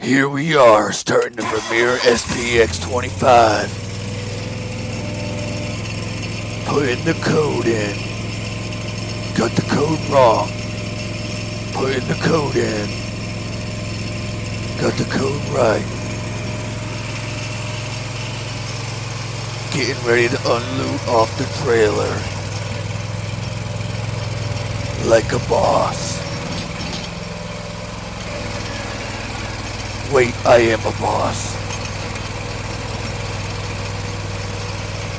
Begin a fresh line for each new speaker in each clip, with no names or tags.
Here we are, starting the Vermeer SPX25. Putting the code in. Got the code wrong. Putting the code in. Got the code right. Getting ready to unload off the trailer. Like a boss. Wait, I am a boss.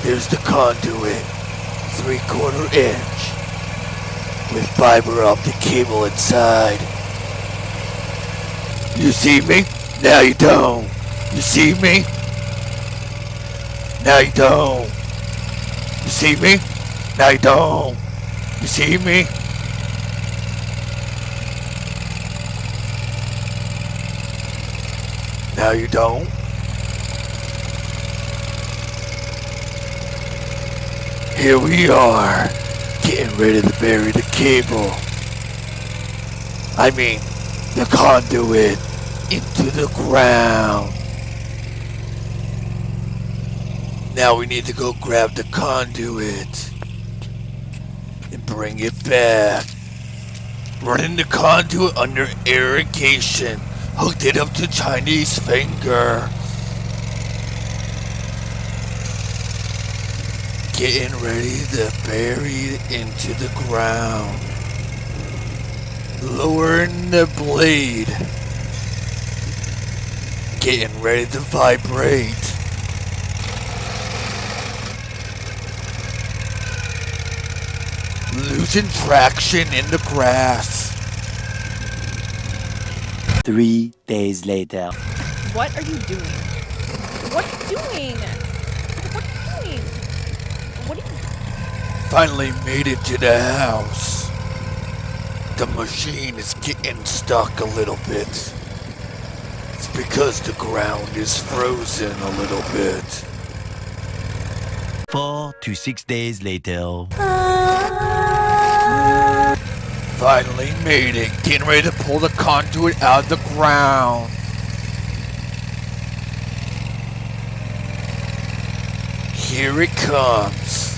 There's the conduit, 3/4 inch, with fiber optic cable inside. You see me? Now you don't. You see me? Now you don't. You see me? Now you don't. You see me? Now you don't. Here we are, getting ready to bury the cable. I mean, the conduit into the ground. Now we need to go grab the conduit and bring it back. Running the conduit under irrigation. Hooked it up to Chinese finger. Getting ready to bury it into the ground. Lowering the blade. Getting ready to vibrate. Losing traction in the grass.
3 days later.
What are you doing? What are you doing? What are you doing? What are you...
Finally made it to the house. The machine is getting stuck a little bit. It's because the ground is frozen a little bit.
4 to 6 days later.
Finally made it. Getting ready to pull the conduit out of the ground. Here it comes.